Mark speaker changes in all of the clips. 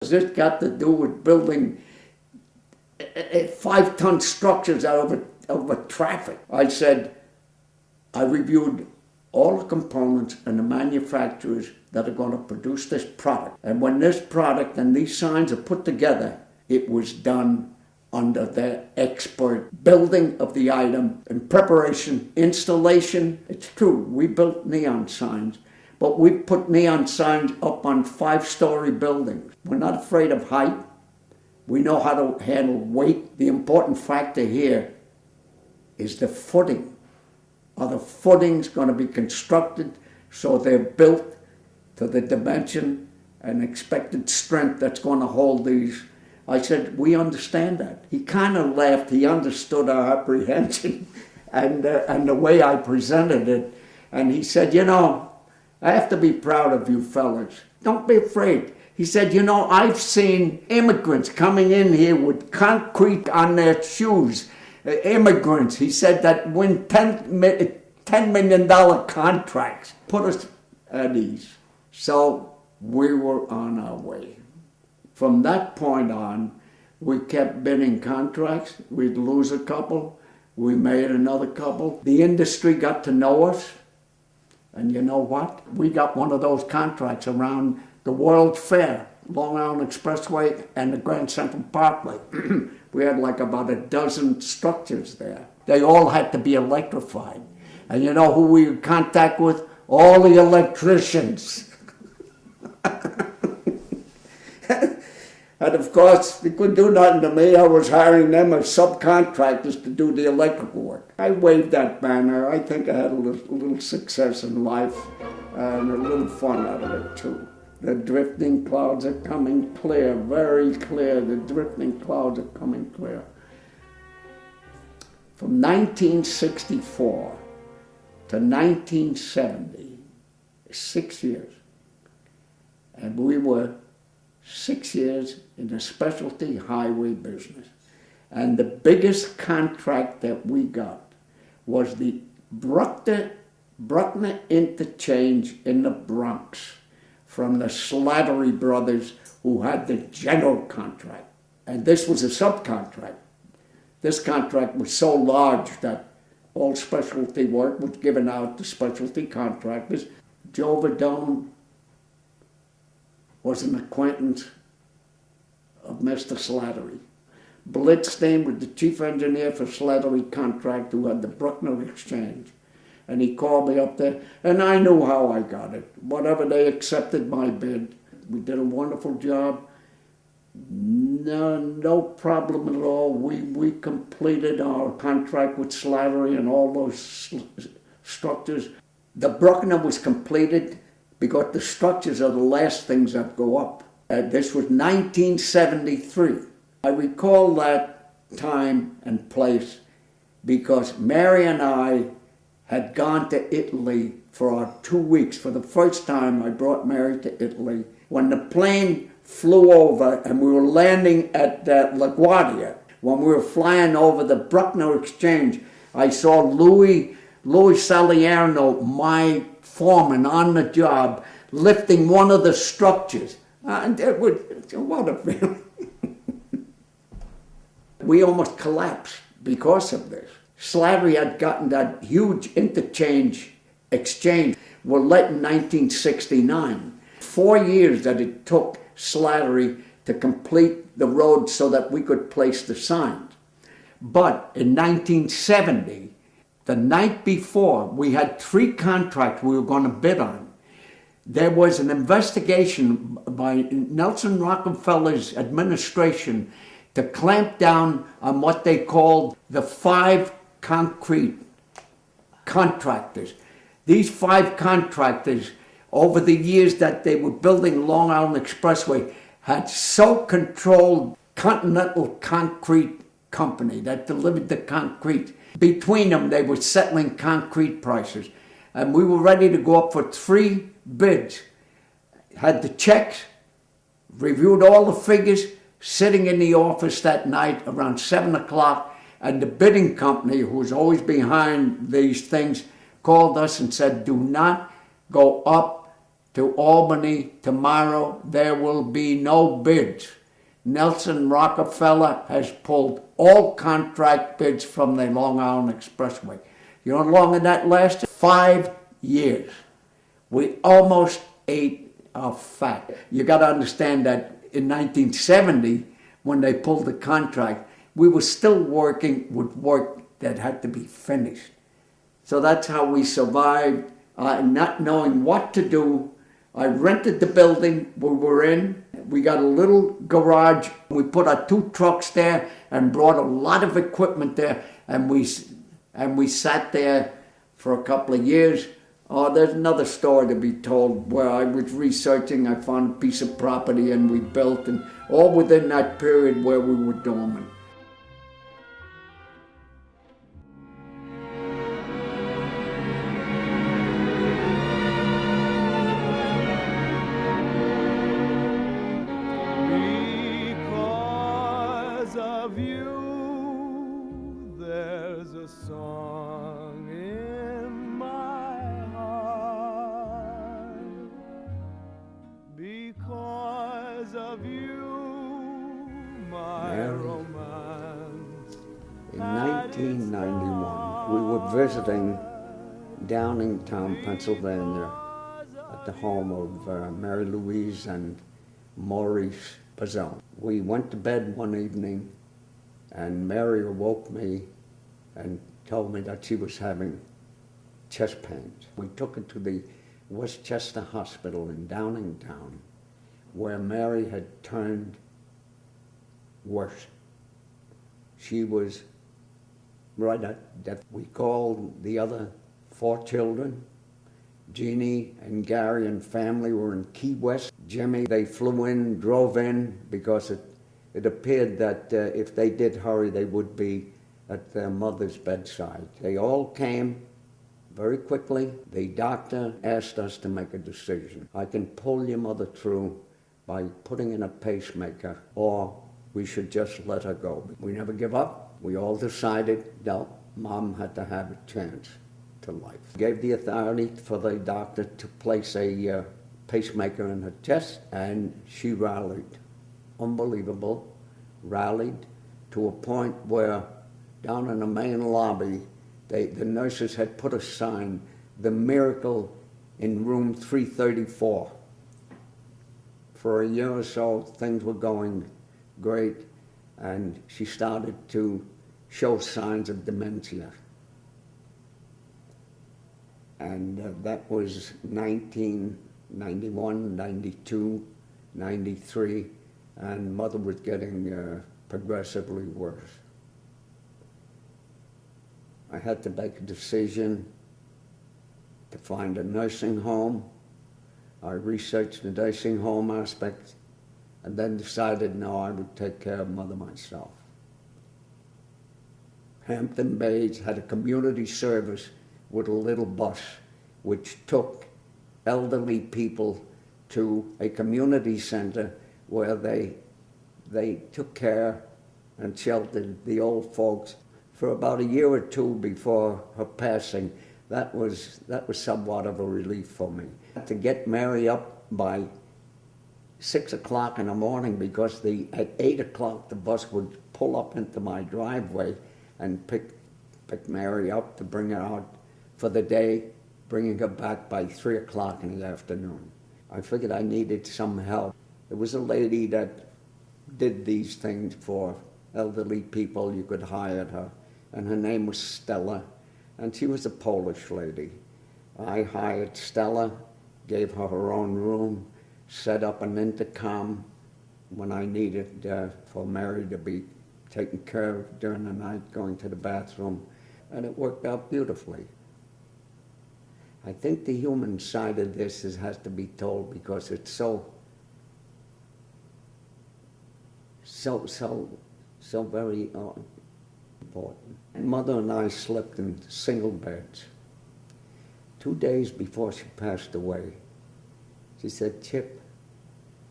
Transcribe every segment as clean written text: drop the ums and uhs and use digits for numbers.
Speaker 1: This got to do with building 5-ton structures out of traffic. I said, I reviewed all the components and the manufacturers that are going to produce this product. And when this product and these signs are put together, it was done under their expert building of the item and preparation, installation. It's true, we built neon signs, but we put neon signs up on 5-story buildings. We're not afraid of height. We know how to handle weight. The important factor here is the footing. Are the footings going to be constructed so they're built to the dimension and expected strength that's going to hold these? I said, we understand that. He kind of laughed. He understood our apprehension and the way I presented it. And he said, you know, I have to be proud of you fellas. Don't be afraid. He said, you know, I've seen immigrants coming in here with concrete on their shoes. Immigrants, he said, that win $10 million contracts. Put us at ease. So we were on our way. From that point on, we kept bidding contracts. We'd lose a couple. We made another couple. The industry got to know us. And you know what? We got one of those contracts around the World Fair, Long Island Expressway, and the Grand Central Parkway. We had like about a dozen structures there. They all had to be electrified. And you know who we were in contact with? All the electricians. And of course, they couldn't do nothing to me. I was hiring them as subcontractors to do the electrical work. I waved that banner. I think I had a little success in life and a little fun out of it too. The drifting clouds are coming clear, very clear. The drifting clouds are coming clear. From 1964 to 1970, 6 years. And we were 6 years in the specialty highway business. And the biggest contract that we got was the Bruckner interchange in the Bronx from the Slattery brothers, who had the general contract. And this was a subcontract. This contract was so large that all specialty work was given out to specialty contractors. Joe Verdone was an acquaintance of Mr. Slattery. Blitzstein was the chief engineer for Slattery contract, who had the Bruckner Exchange. And he called me up there, and I knew how I got it. Whatever, they accepted my bid. We did a wonderful job. No problem at all. We completed our contract with Slattery and all those structures. The Bruckner was completed because the structures are the last things that go up. This was 1973. I recall that time and place because Mary and I had gone to Italy for our 2 weeks. For the first time, I brought Mary to Italy. When the plane flew over and we were landing at LaGuardia, when we were flying over the Bruckner Exchange, I saw Louis Salerno, my foreman on the job, lifting one of the structures. And it was, what a feeling. We almost collapsed because of this. Slattery had gotten that huge exchange were let in 1969. 4 years that it took Slattery to complete the road so that we could place the signs. But in 1970, the night before, we had 3 contracts we were going to bid on. There was an investigation by Nelson Rockefeller's administration to clamp down on what they called the 5 concrete contractors. These 5 contractors, over the years that they were building Long Island Expressway, had so controlled Continental Concrete Company that delivered the concrete. Between them, they were settling concrete prices. And we were ready to go up for 3 bids. Had the checks, reviewed all the figures, sitting in the office that night around 7 o'clock, and the bidding company, who was always behind these things, called us and said, do not go up to to Albany tomorrow. There will be no bids. Nelson Rockefeller has pulled all contract bids from the Long Island Expressway. You know how long that lasted? 5 years. We almost ate our fat. You got to understand that in 1970, when they pulled the contract, we were still working with work that had to be finished. So that's how we survived, not knowing what to do. I rented the building we were in. We got a little garage. We put our 2 trucks there and brought a lot of equipment there, and we sat there for a couple of years. Oh, there's another story to be told where I was researching. I found a piece of property and we built, and all within that period where we were dormant.
Speaker 2: Because of you, there's a song in my heart. Because of you, my romance.
Speaker 1: In 1991, we were visiting Downingtown, Pennsylvania, at the home of Mary Louise and Maurice Pizzone. We went to bed one evening, and Mary awoke me and told me that she was having chest pains. We took her to the Westchester Hospital in Downingtown, where Mary had turned worse. She was right at death. We called the other 4 children. Jeannie and Gary and family were in Key West. Jimmy, they flew in, drove in, because it appeared that if they did hurry, they would be at their mother's bedside. They all came very quickly. The doctor asked us to make a decision. I can pull your mother through by putting in a pacemaker, or we should just let her go. We never give up. We all decided, no, Mom had to have a chance to life. Gave the authority for the doctor to place a pacemaker in her chest, and she rallied. Unbelievable. Rallied to a point where down in the main lobby, the nurses had put a sign, "The miracle in room 334. For a year or so, things were going great, and she started to show signs of dementia. And that was 1991, 92, 93, and Mother was getting progressively worse. I had to make a decision to find a nursing home. I researched the nursing home aspect, and then decided, no, I would take care of Mother myself. Hampton Bays had a community service with a little bus which took elderly people to a community center where they took care and sheltered the old folks for about a year or two before her passing. That was somewhat of a relief for me. To get Mary up by 6 o'clock in the morning, because at 8 o'clock the bus would pull up into my driveway and pick Mary up to bring her out for the day, bringing her back by 3 o'clock in the afternoon. I figured I needed some help. There was a lady that did these things for elderly people. You could hire her, and her name was Stella, and she was a Polish lady. I hired Stella, gave her her own room, set up an intercom when I needed for Mary to be taken care of during the night, going to the bathroom, and it worked out beautifully. I think the human side of this has to be told because it's so very important. Mother and I slept in single beds. 2 days before she passed away, she said, "Chip,"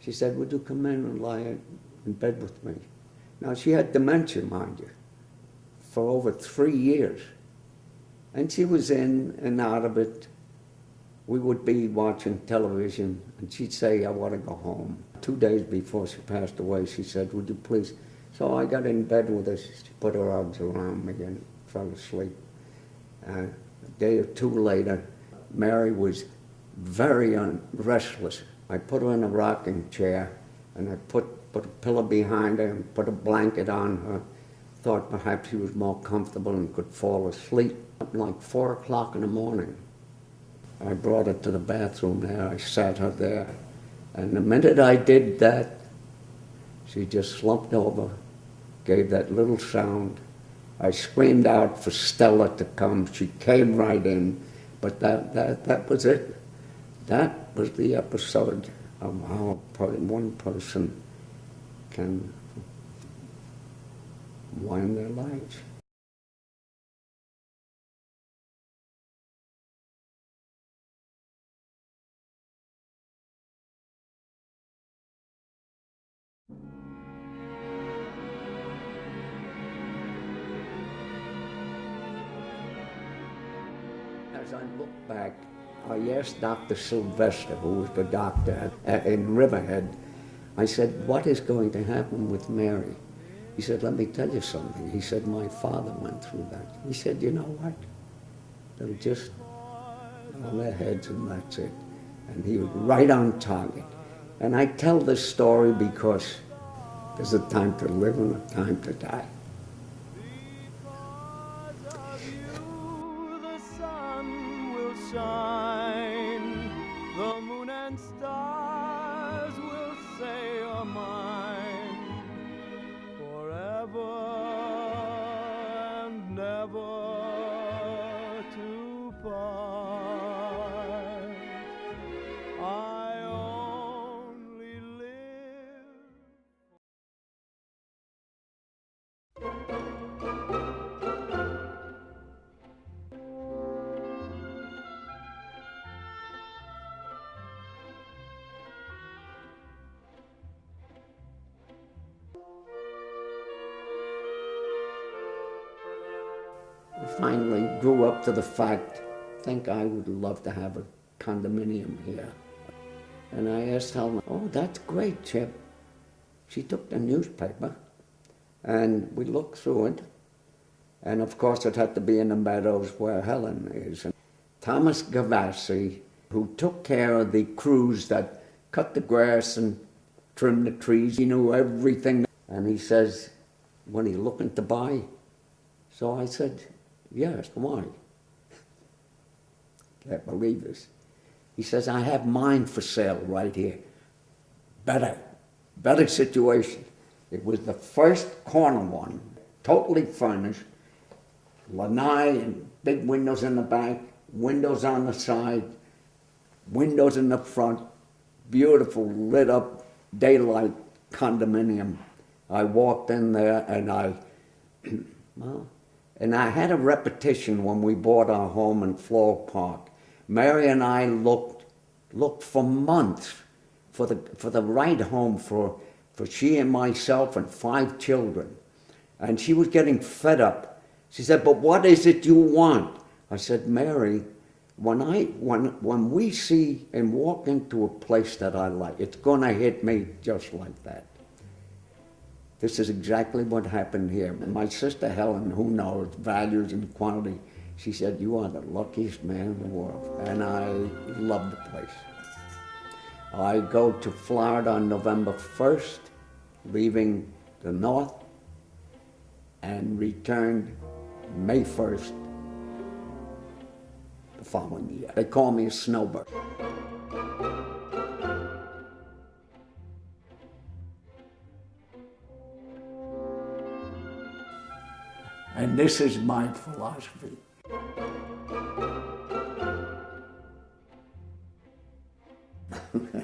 Speaker 1: she said, "would you come in and lie in bed with me?" Now, she had dementia, mind you, for over 3 years. And she was in and out of it we would be watching television, and she'd say, I want to go home. 2 days before she passed away, she said, would you please? So I got in bed with her. She put her arms around me and fell asleep. A day or two later, Mary was very restless. I put her in a rocking chair, and I put a pillow behind her and put a blanket on her. Thought perhaps she was more comfortable and could fall asleep. Like 4 o'clock in the morning, I brought her to the bathroom there. I sat her there. And the minute I did that, she just slumped over, gave that little sound. I screamed out for Stella to come. She came right in. But that was it. That was the episode of how one person can wind their lives. As I look back, I asked Dr. Sylvester, who was the doctor in Riverhead, I said, what is going to happen with Mary? He said, let me tell you something. He said, my father went through that. He said, you know what? They'll just bow their heads and that's it. And he was right on target. And I tell this story because there's a time to live and a time to die.
Speaker 2: Shine, the moon and stars will say you're mine forever and never to part. I only live.
Speaker 1: I finally grew up to the fact, I think I would love to have a condominium here. And I asked Helen, oh, that's great, Chip. She took the newspaper, and we looked through it. And of course, it had to be in the meadows where Helen is. And Thomas Gavassi, who took care of the crews that cut the grass and trimmed the trees, he knew everything. And he says, when he looking to buy? So I said, yes, why? Can't believe this. He says, I have mine for sale right here. Better situation. It was the first corner one, totally furnished, lanai and big windows in the back, windows on the side, windows in the front, beautiful lit up daylight condominium. I walked in there and I had a repetition when we bought our home in Floral Park. Mary and I looked for months for the right home for she and myself and 5 children. And she was getting fed up. She said, but what is it you want? I said, Mary, when we see and walk into a place that I like, it's gonna hit me just like that. This is exactly what happened here. My sister Helen, who knows values and quantity, she said, you are the luckiest man in the world. And I love the place. I go to Florida on November 1st, leaving the north, and returned May 1st the following year. They call me a snowbird. And this is my philosophy.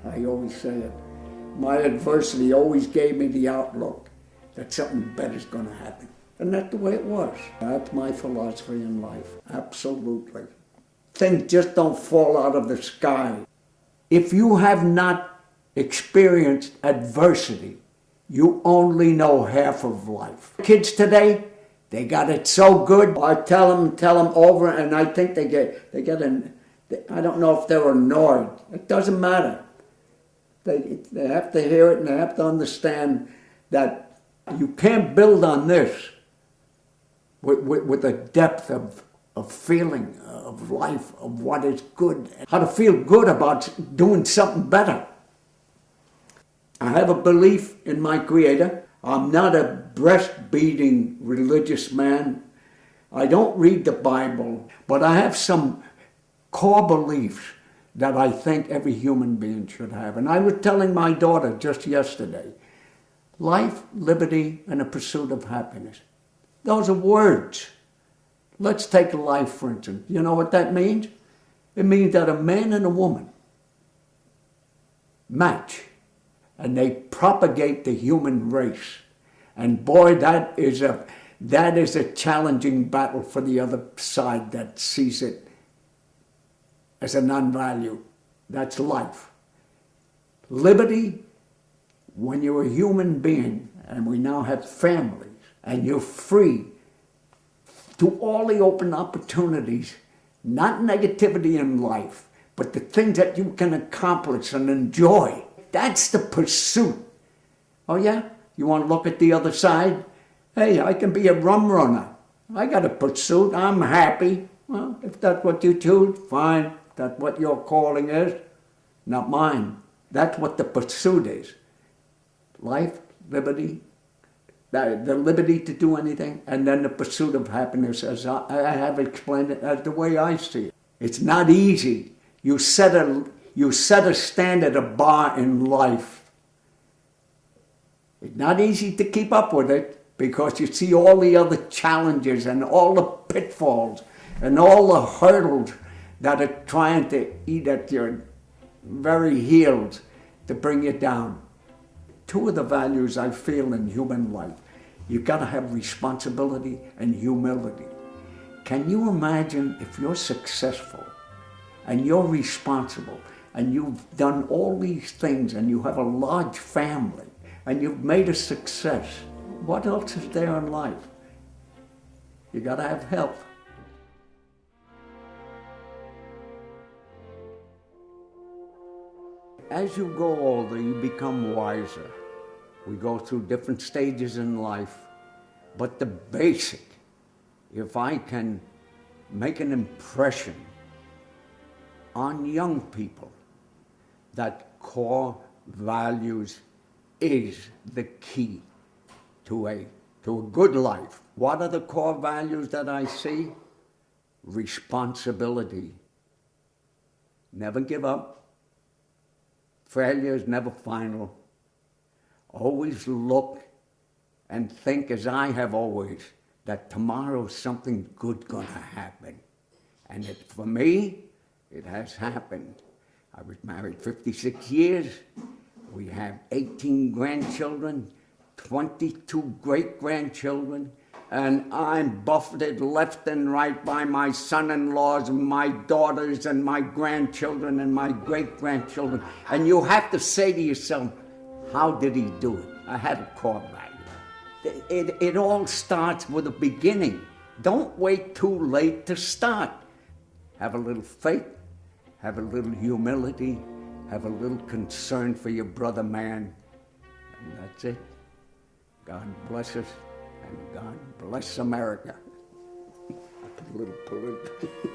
Speaker 1: I always say it. My adversity always gave me the outlook that something better is going to happen. And that's the way it was. That's my philosophy in life. Absolutely. Things just don't fall out of the sky. If you have not experienced adversity, you only know half of life. Kids today, they got it so good. I tell them over, and I think they I don't know if they're annoyed. It doesn't matter. They have to hear it and they have to understand that you can't build on this with a depth of feeling, of life, of what is good, how to feel good about doing something better. I have a belief in my Creator. I'm not a breast-beating religious man. I don't read the Bible, but I have some core beliefs that I think every human being should have. And I was telling my daughter just yesterday, life, liberty, and a pursuit of happiness. Those are words. Let's take life, for instance. You know what that means? It means that a man and a woman match, and they propagate the human race. And boy, that is a challenging battle for the other side that sees it as a non-value. That's life. Liberty, when you're a human being, and we now have families, and you're free to all the open opportunities, not negativity in life, but the things that you can accomplish and enjoy. That's the pursuit. Oh yeah? You want to look at the other side? Hey, I can be a rum runner. I got a pursuit. I'm happy. Well, if that's what you choose, fine. That's what your calling is, not mine. That's what the pursuit is. Life, liberty, the liberty to do anything, and then the pursuit of happiness, as I have explained it, as the way I see it. It's not easy. You set a standard, a bar in life. It's not easy to keep up with it because you see all the other challenges and all the pitfalls and all the hurdles that are trying to eat at your very heels to bring you down. Two of the values I feel in human life. You've got to have responsibility and humility. Can you imagine if you're successful and you're responsible and you've done all these things and you have a large family and you've made a success? What else is there in life? You got to have help. As you grow older, you become wiser. We go through different stages in life, but the basic, if I can make an impression on young people, that core values is the key to a good life. What are the core values that I see? Responsibility. Never give up. Failure is never final. Always look and think, as I have always, that tomorrow something good gonna happen. And for me, it has happened. I was married 56 years. We have 18 grandchildren, 22 great-grandchildren, and I'm buffeted left and right by my son-in-laws and my daughters and my grandchildren and my great-grandchildren. And you have to say to yourself, how did he do it? I had a core value. It all starts with a beginning. Don't wait too late to start. Have a little faith, have a little humility, have a little concern for your brother man, and that's it. God bless us, and God bless America. A little political.